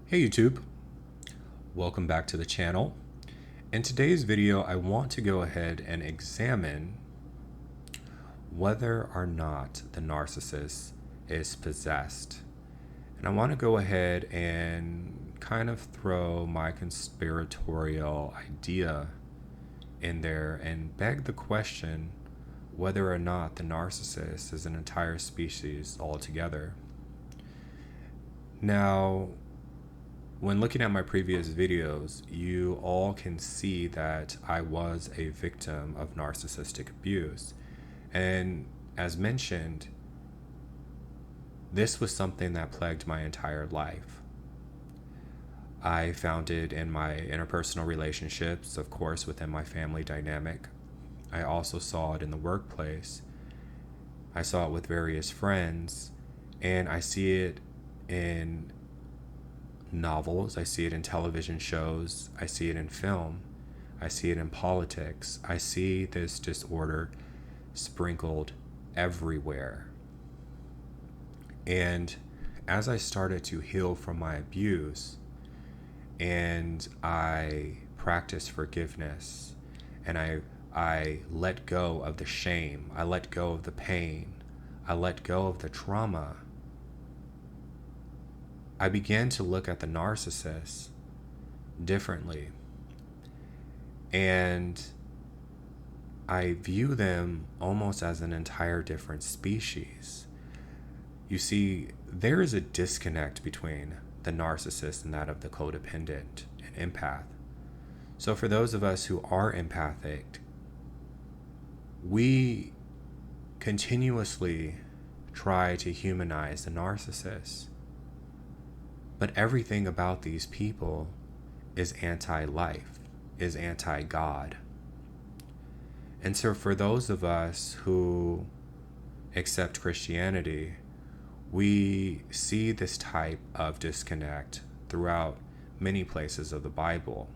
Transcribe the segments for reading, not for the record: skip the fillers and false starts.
Hey YouTube, welcome back to the channel. In today's video, I want to go ahead and examine whether or not the narcissist is possessed. And I want to go ahead and kind of throw my conspiratorial idea in there and beg the question whether or not the narcissist is an entire species altogether. Now, when looking at my previous videos, you all can see that I was a victim of narcissistic abuse. And as mentioned, this was something that plagued my entire life. I found it in my interpersonal relationships, of course, within my family dynamic. I also saw it in the workplace. I saw it with various friends, and I see it in novels, I see it in television shows, I see it in film, I see it in politics. I see this disorder sprinkled everywhere. And as I started to heal from my abuse and I practiced forgiveness and I let go of the shame, I let go of the pain, I let go of the trauma, I began to look at the narcissist differently. And I view them almost as an entire different species. You see, there is a disconnect between the narcissist and that of the codependent and empath. So for those of us who are empathic, we continuously try to humanize the narcissist. But everything about these people is anti-life, is anti-God. And so for those of us who accept Christianity, we see this type of disconnect throughout many places of the Bible.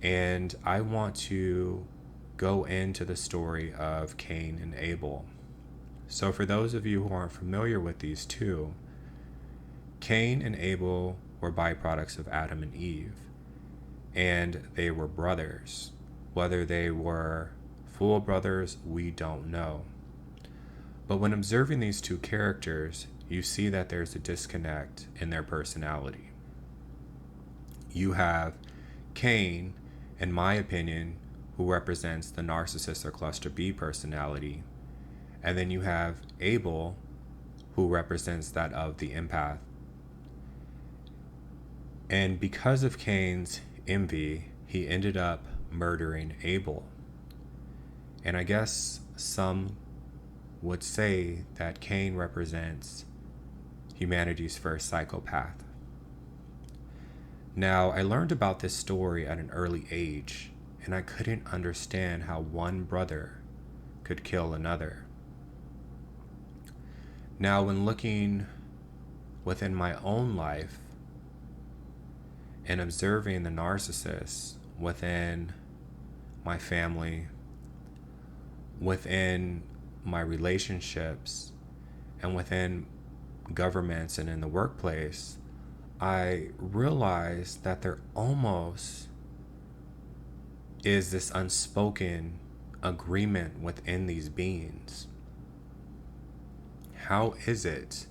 And I want to go into the story of Cain and Abel. So for those of you who aren't familiar with these two, Cain and Abel were byproducts of Adam and Eve, and they were brothers. Whether they were full brothers, we don't know. But when observing these two characters, you see that there's a disconnect in their personality. You have Cain, in my opinion, who represents the narcissist or cluster B personality, and then you have Abel, who represents that of the empath. And because of Cain's envy, he ended up murdering Abel. And I guess some would say that Cain represents humanity's first psychopath. Now, I learned about this story at an early age, and I couldn't understand how one brother could kill another. Now, when looking within my own life, and observing the narcissist within my family, within my relationships, and within governments and in the workplace, I realized that there almost is this unspoken agreement within these beings. How is it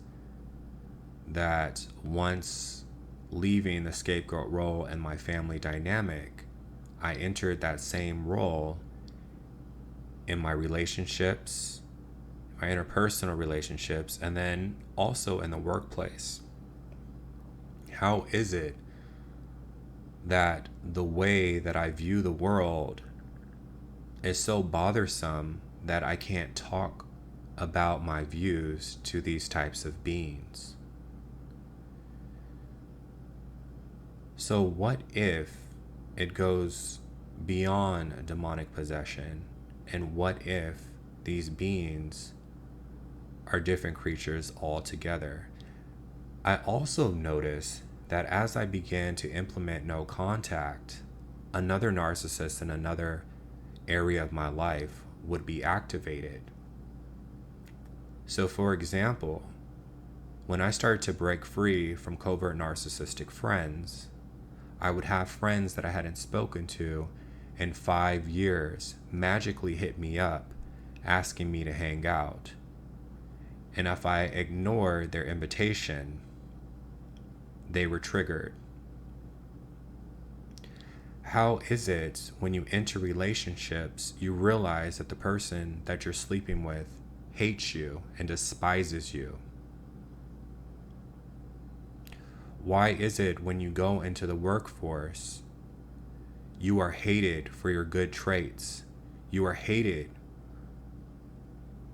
that once leaving the scapegoat role in my family dynamic, I entered that same role in my relationships, my interpersonal relationships, and then also in the workplace? How is it that the way that I view the world is so bothersome that I can't talk about my views to these types of beings? So what if it goes beyond demonic possession? And what if these beings are different creatures altogether? I also noticed that as I began to implement no contact, another narcissist in another area of my life would be activated. So for example, When I started to break free from covert narcissistic friends, I would have friends that I hadn't spoken to in 5 years magically hit me up asking me to hang out. And if I ignored their invitation, they were triggered. How is it when you enter relationships, you realize that the person that you're sleeping with hates you and despises you? Why is it when you go into the workforce, you are hated for your good traits? You are hated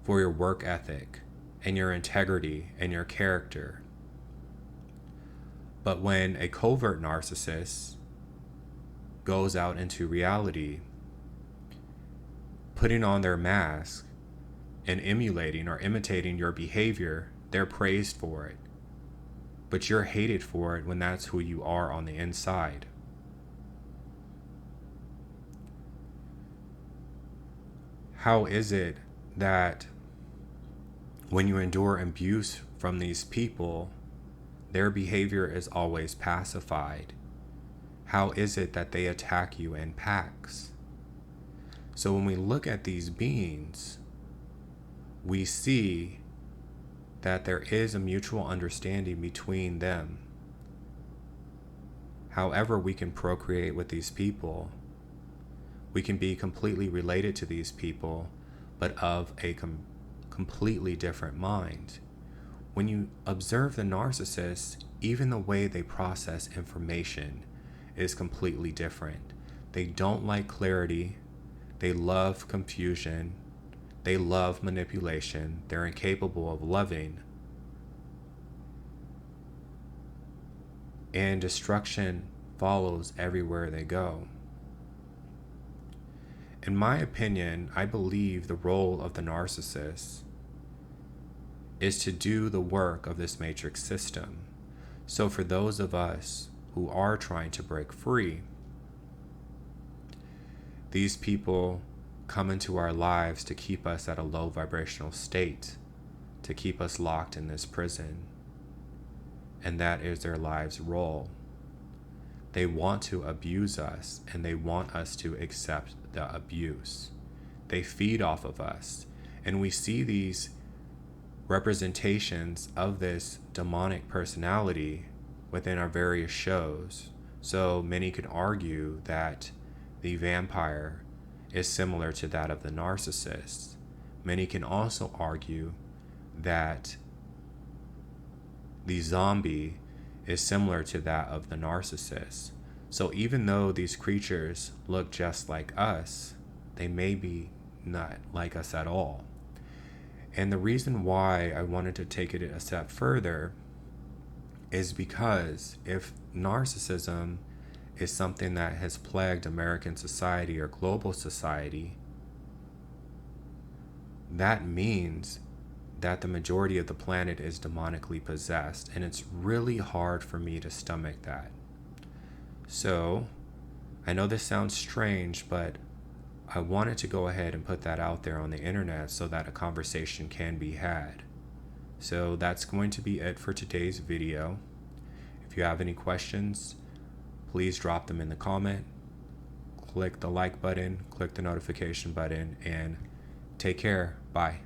for your work ethic and your integrity and your character. But when a covert narcissist goes out into reality, putting on their mask and emulating or imitating your behavior, they're praised for it. But you're hated for it when that's who you are on the inside. How is it that when you endure abuse from these people, their behavior is always pacified? How is it that they attack you in packs? So when we look at these beings, we see that there is a mutual understanding between them. However, we can procreate with these people. We can be completely related to these people, but of a completely different mind. When you observe the narcissist, even the way they process information is completely different. They don't like clarity. They love confusion. They love manipulation. They're incapable of loving. And destruction follows everywhere they go. In my opinion, I believe the role of the narcissist is to do the work of this matrix system. So for those of us who are trying to break free, these people come into our lives to keep us at a low vibrational state, to keep us locked in this prison. And that is their life's role. They want to abuse us, and they want us to accept the abuse. They feed off of us, and we see these representations of this demonic personality within our various shows. So many could argue that the vampire is similar to that of the narcissist. Many can also argue that the zombie is similar to that of the narcissist. So even though these creatures look just like us, they may be not like us at all. And the reason why I wanted to take it a step further is because if narcissism is something that has plagued American society or global society, that means that the majority of the planet is demonically possessed, and it's really hard for me to stomach that. So, I know this sounds strange, but I wanted to go ahead and put that out there on the internet so that a conversation can be had. So that's going to be it for today's video. If you have any questions, please drop them in the comment. Click the like button, click the notification button, and take care. Bye.